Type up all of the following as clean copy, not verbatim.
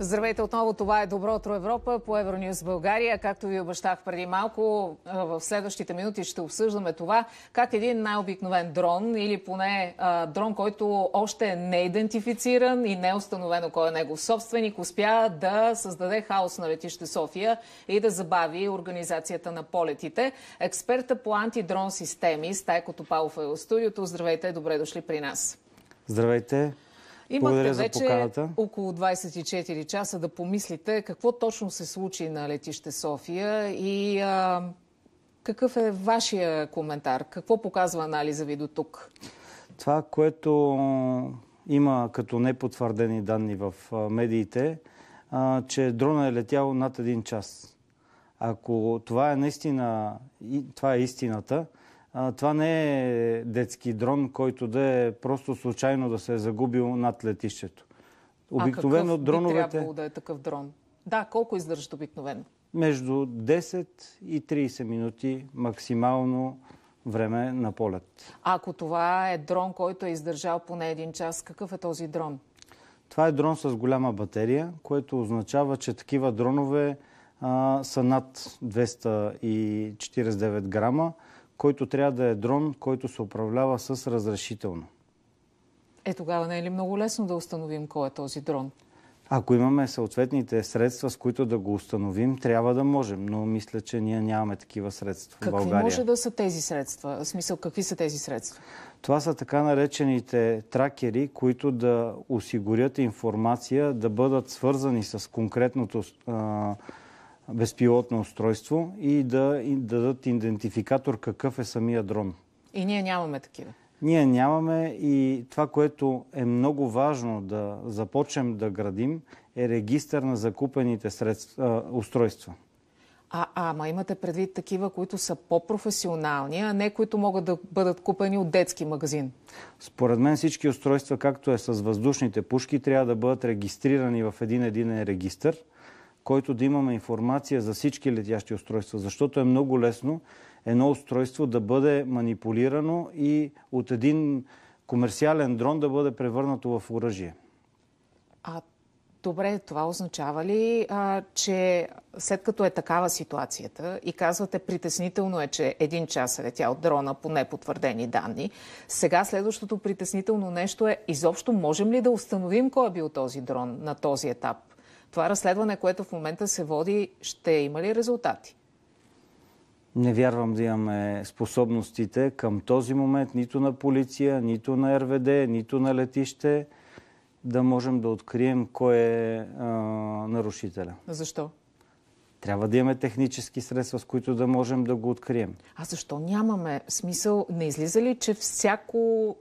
Здравейте отново, това е Добро утро Европа по Евронюс България. Както ви обещах преди малко, в следващите минути ще обсъждаме това, как един най-обикновен дрон, или поне дрон, който още не е идентифициран и не е установено кой е негов собственик, успя да създаде хаос на летище София и да забави организацията на полетите. Експерта по антидрон системи Стайко Топалов е в студиото. Здравейте, добре дошли при нас. Здравейте. Имахте вече около 24 часа да помислите какво точно се случи на летище София и какъв е вашия коментар? Какво показва анализа ви до тук? Това, което има като непотвърдени данни в медиите, че дрона е летял над 1 час. Ако това е наистина, това е истината, това не е детски дрон, който да е просто случайно да се е загубил над летището. Обикновено дроновете... би трябвало да е такъв дрон? Да, колко издържат обикновено? Между 10 и 30 минути максимално време на полет. Ако това е дрон, който е издържал поне 1 час, какъв е този дрон? Това е дрон с голяма батерия, което означава, че такива дронове са над 249 грама, който трябва да е дрон, който се управлява с разрешително. Тогава не е ли много лесно да установим кой е този дрон? Ако имаме съответните средства, с които да го установим, трябва да можем, но мисля, че ние нямаме такива средства в България. Какви може да са тези средства? В смисъл, какви са тези средства? Това са така наречените тракери, които да осигурят информация, да бъдат свързани с конкретното безпилотно устройство и да дадат идентификатор какъв е самия дрон. И ние нямаме такива? Ние нямаме и това, което е много важно да започнем да градим, е регистър на закупените устройства. Ама имате предвид такива, които са по-професионални, а не които могат да бъдат купени от детски магазин? Според мен всички устройства, както е с въздушните пушки, трябва да бъдат регистрирани в единен регистър, който да имаме информация за всички летящи устройства, защото е много лесно едно устройство да бъде манипулирано и от един комерциален дрон да бъде превърнато в оръжие. Добре, това означава ли, че след като е такава ситуацията и казвате притеснително е, че 1 час е летял дрона по непотвърдени данни, сега следващото притеснително нещо е изобщо можем ли да установим кой е бил този дрон на този етап? Това разследване, което в момента се води, ще има ли резултати? Не вярвам да имаме способностите към този момент, нито на полиция, нито на РВД, нито на летище, да можем да открием кой е нарушителя. Защо? Трябва да имаме технически средства, с които да можем да го открием. А защо нямаме? Смисъл, не излиза ли, че всеки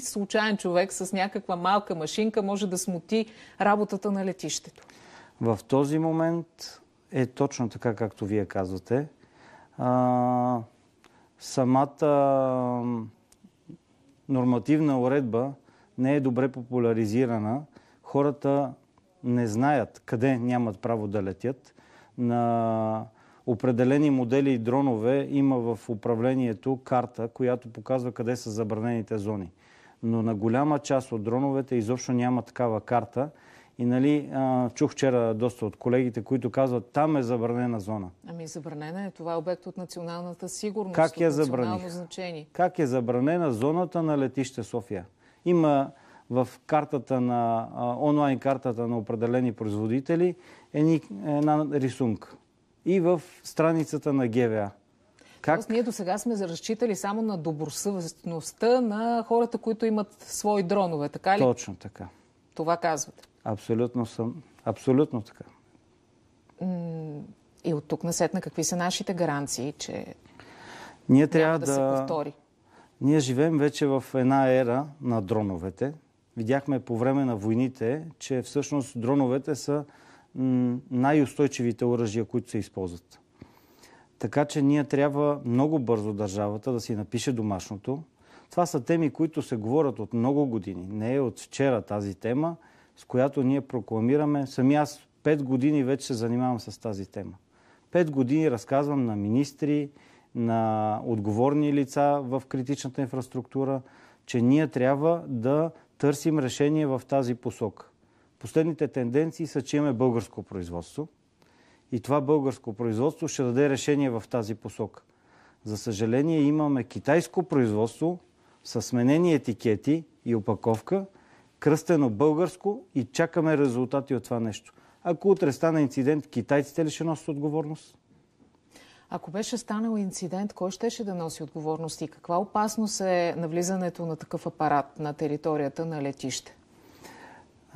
случайен човек с някаква малка машинка може да смути работата на летището? В този момент е точно така, както вие казвате. Самата нормативна уредба не е добре популяризирана. Хората не знаят къде нямат право да летят. На определени модели и дронове има в управлението карта, която показва къде са забранените зони. Но на голяма част от дроновете изобщо няма такава карта. И чух вчера доста от колегите, които казват, там е забранена зона. Ами забранена е. Това е обект от националната сигурност. Как я забраних? Значение. Как е забранена зоната на летище София? Има в картата онлайн картата на определени производители една рисунка. И в страницата на ГВА. Тоест, ние до сега сме разчитали само на добросъвестността на хората, които имат свои дронове, така ли? Точно така. Това казвате? Абсолютно така. И от тук насетна какви са нашите гаранции, че ние трябва да се повтори? Ние живеем вече в една ера на дроновете. Видяхме по време на войните, че всъщност дроновете са най-устойчивите оръжия, които се използват. Така че ние трябва много бързо държавата да си напише домашното. Това са теми, които се говорят от много години. Не е от вчера тази тема, с която ние прокламираме. Сами аз 5 години вече се занимавам с тази тема. 5 години разказвам на министри, на отговорни лица в критичната инфраструктура, че ние трябва да търсим решение в тази посока. Последните тенденции са, че имаме българско производство и това българско производство ще даде решение в тази посока. За съжаление имаме китайско производство с сменени етикети и опаковка, кръстено българско и чакаме резултати от това нещо. Ако утре стане инцидент, китайците ли ще носят отговорност? Ако беше станал инцидент, кой щеше да носи отговорност и каква опасност е навлизането на такъв апарат на територията на летище?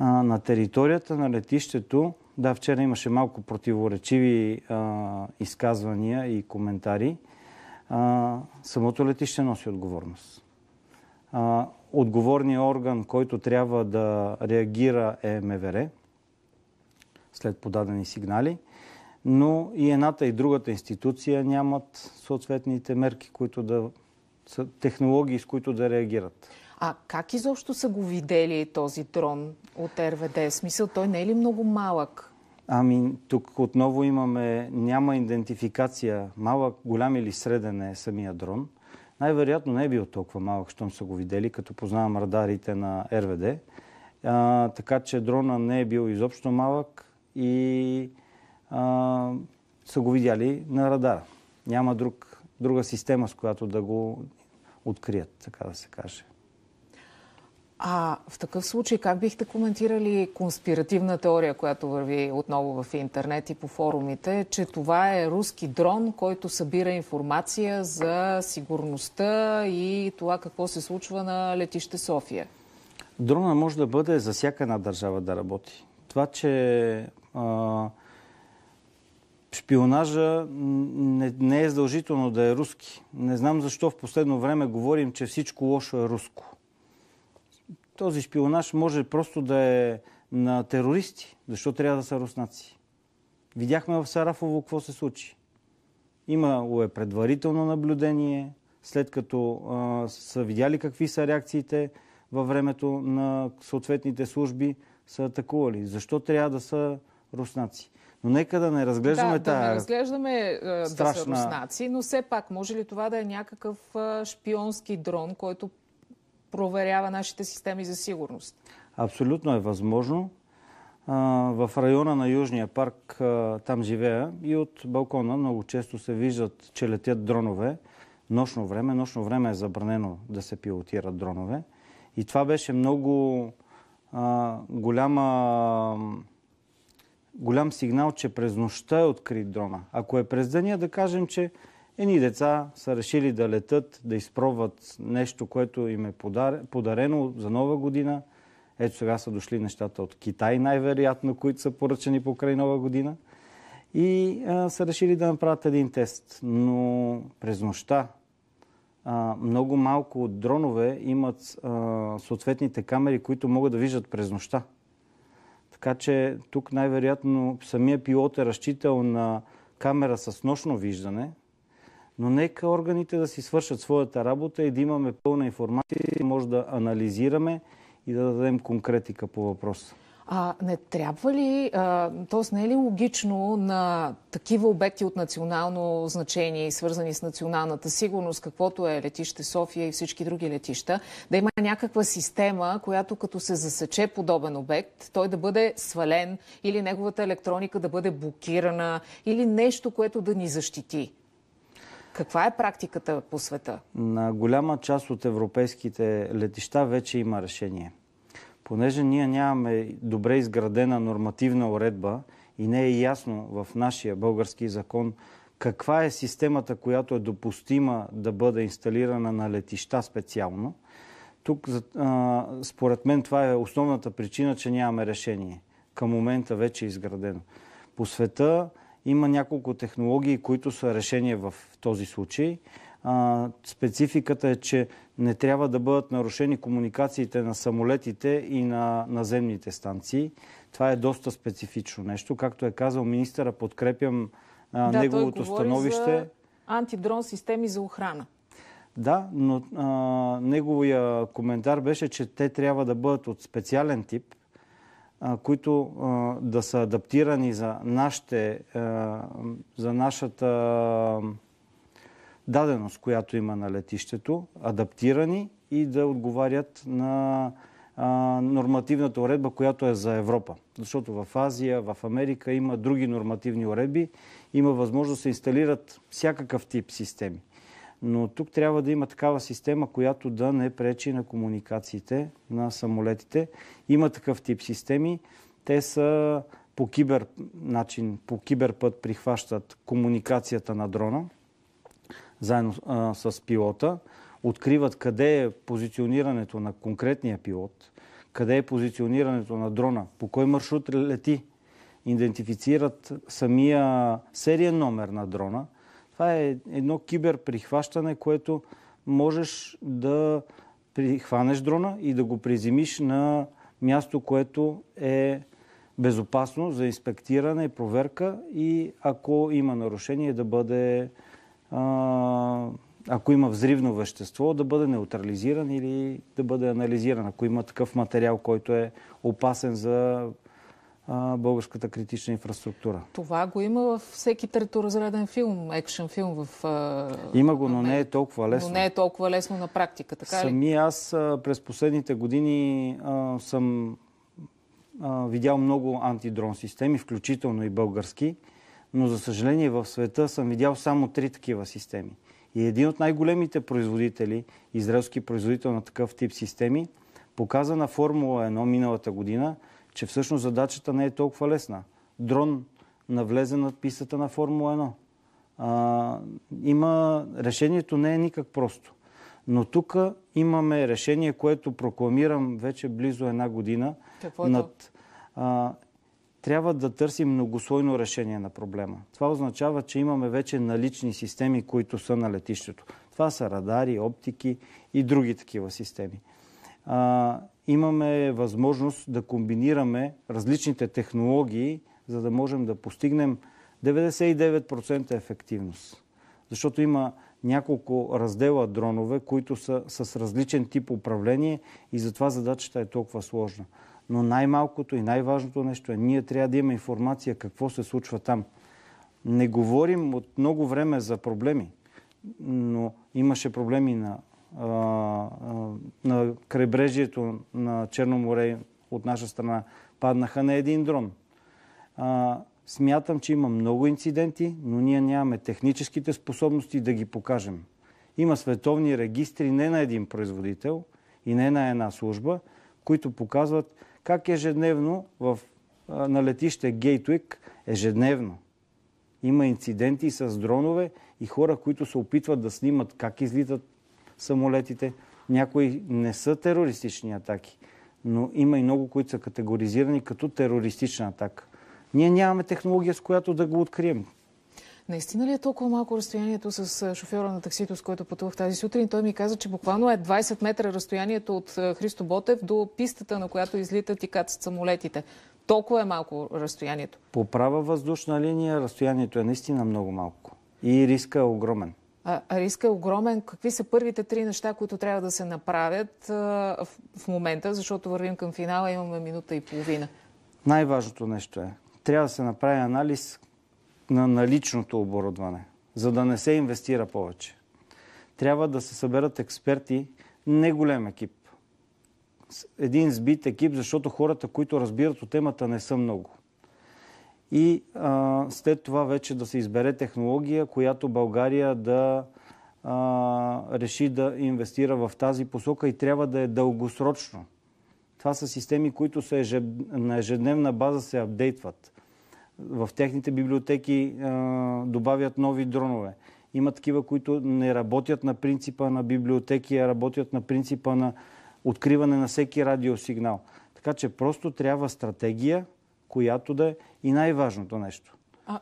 На територията на летището, да, вчера имаше малко противоречиви изказвания и коментари. Самото летище носи отговорност. Отговорният орган, който трябва да реагира, е МВР след подадени сигнали, но и едната и другата институция нямат съответните мерки, технологии, с които да реагират. А как изобщо са го видели този дрон от РВД? Смисъл, той не е ли много малък? Тук отново няма идентификация малък, голям или среден е самия дрон. Най-вероятно не е бил толкова малък, щом са го видели, като познавам радарите на РВД. Така че дрона не е бил изобщо малък и са го видяли на радара. Няма друга система, с която да го открият, така да се каже. В такъв случай как бихте коментирали конспиративна теория, която върви отново в интернет и по форумите, че това е руски дрон, който събира информация за сигурността и това какво се случва на летище София? Дрона може да бъде за всяка една държава да работи. Това, че шпионажа не е задължително да е руски. Не знам защо в последно време говорим, че всичко лошо е руско. Този шпионаж може просто да е на терористи. Защо трябва да са руснаци? Видяхме в Сарафово какво се случи. Имало е предварително наблюдение, след като са видяли какви са реакциите във времето на съответните служби, са атакували. Защо трябва да са руснаци? Но нека да не разглеждаме да не разглеждаме да са руснаци, но все пак може ли това да е някакъв шпионски дрон, който проверява нашите системи за сигурност? Абсолютно е възможно. В района на Южния парк, там живея, и от балкона много често се виждат, че летят дронове. Нощно време. Нощно време е забранено да се пилотират дронове. И това беше много голям сигнал, че през нощта е открит дрона. Ако е през деня, да кажем, че едни деца са решили да летат, да изпробват нещо, което им е подарено за Нова година. Ето сега са дошли нещата от Китай, най-вероятно, които са поръчани покрай Нова година. И са решили да направят един тест. Но през нощта много малко дронове имат съответните камери, които могат да виждат през нощта. Така че тук най-вероятно самия пилот е разчитал на камера с нощно виждане, но нека органите да си свършат своята работа и да имаме пълна информация, може да анализираме и да дадем конкретика по въпроса. Не трябва ли, т.е. не е ли логично на такива обекти от национално значение и свързани с националната сигурност, каквото е летище София и всички други летища, да има някаква система, която като се засече подобен обект, той да бъде свален или неговата електроника да бъде блокирана или нещо, което да ни защити? Каква е практиката по света? На голяма част от европейските летища вече има решение. Понеже ние нямаме добре изградена нормативна уредба и не е ясно в нашия български закон каква е системата, която е допустима да бъде инсталирана на летища специално, тук според мен това е основната причина, че нямаме решение. Към момента вече е изградено. По света има няколко технологии, които са решение в този случай. Спецификата е, че не трябва да бъдат нарушени комуникациите на самолетите и на наземните станции. Това е доста специфично нещо. Както е казал министъра, подкрепям неговото становище. Той говори за антидрон системи за охрана. Да, но неговия коментар беше, че те трябва да бъдат от специален тип, които да са адаптирани за нашата даденост, която има на летището, адаптирани и да отговарят на нормативната уредба, която е за Европа. Защото в Азия, в Америка има други нормативни уредби. Има възможност да се инсталират всякакъв тип системи. Но тук трябва да има такава система, която да не пречи на комуникациите на самолетите. Има такъв тип системи. Те са по киберпът прихващат комуникацията на дрона, заедно с пилота. Откриват къде е позиционирането на конкретния пилот, къде е позиционирането на дрона, по кой маршрут лети. Идентифицират самия сериен номер на дрона. Това е едно киберприхващане, което можеш да прихванеш дрона и да го приземиш на място, което е безопасно за инспектиране и проверка и ако има нарушение да бъде, ако има взривно вещество, да бъде неутрализиран или да бъде анализиран, ако има такъв материал, който е опасен за българската критична инфраструктура. Това го има във всеки треторазреден филм, екшън филм в... Има го, но не е толкова лесно. Но не е толкова лесно на практика, така ли? Аз през последните години съм видял много антидрон системи, включително и български, но за съжаление в света съм видял само 3 такива системи. И един от най-големите производители, израелски производител на такъв тип системи, показа на Формула 1 миналата година, че всъщност задачата не е толкова лесна. Дрон навлезе над пистата на Формула 1. Решението не е никак просто. Но тук имаме решение, което прокламирам вече близо 1 година. Какво е Трябва да търсим многослойно решение на проблема. Това означава, че имаме вече налични системи, които са на летището. Това са радари, оптики и други такива системи. Имаме възможност да комбинираме различните технологии, за да можем да постигнем 99% ефективност. Защото има няколко раздела дронове, които са с различен тип управление и затова задачата е толкова сложна. Но най-малкото и най-важното нещо е, ние трябва да имаме информация какво се случва там. Не говорим от много време за проблеми, но имаше проблеми на крайбрежието на Черно море от наша страна. Паднаха на един дрон. Смятам, че има много инциденти, но ние нямаме техническите способности да ги покажем. Има световни регистри не на един производител и не на една служба, които показват как ежедневно на летище Гейтуик ежедневно има инциденти с дронове и хора, които се опитват да снимат как излитат самолетите. Някои не са терористични атаки, но има и много, които са категоризирани като терористична атака. Ние нямаме технология, с която да го открием. Наистина ли е толкова малко разстоянието с шофьора на таксито, с който пътувах тази сутрин? Той ми каза, че буквално е 20 метра разстоянието от Христо Ботев до пистата, на която излитат и кацат самолетите. Толкова е малко разстоянието. По права въздушна линия разстоянието е наистина много малко. И риска е огромен. Риска е огромен. Какви са първите 3 неща, които трябва да се направят в момента, защото вървим към финала, имаме минута и половина? Най-важното нещо е, трябва да се направи анализ на наличното оборудване, за да не се инвестира повече. Трябва да се съберат експерти, не голям екип. Един сбит екип, защото хората, които разбират от темата, не са много. И след това вече да се избере технология, която България да реши да инвестира в тази посока и трябва да е дългосрочно. Това са системи, които на ежедневна база се апдейтват. В техните библиотеки добавят нови дронове. Има такива, които не работят на принципа на библиотеки, а работят на принципа на откриване на всеки радиосигнал. Така че просто трябва стратегия, която да е и най-важното нещо.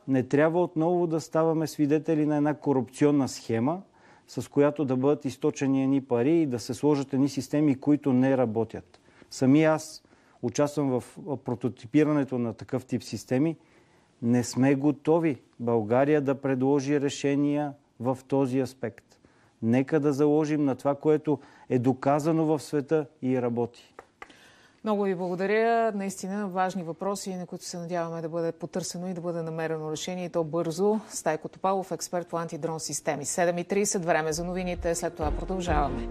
Не трябва отново да ставаме свидетели на една корупционна схема, с която да бъдат източени едни пари и да се сложат едни системи, които не работят. Сами аз участвам в прототипирането на такъв тип системи. Не сме готови България да предложи решения в този аспект. Нека да заложим на това, което е доказано в света и работи. Много ви благодаря. Наистина важни въпроси, на които се надяваме да бъде потърсено и да бъде намерено решение, и то бързо. Стайко Топалов, експерт по антидрон системи. 7:30, време за новините. След това продължаваме.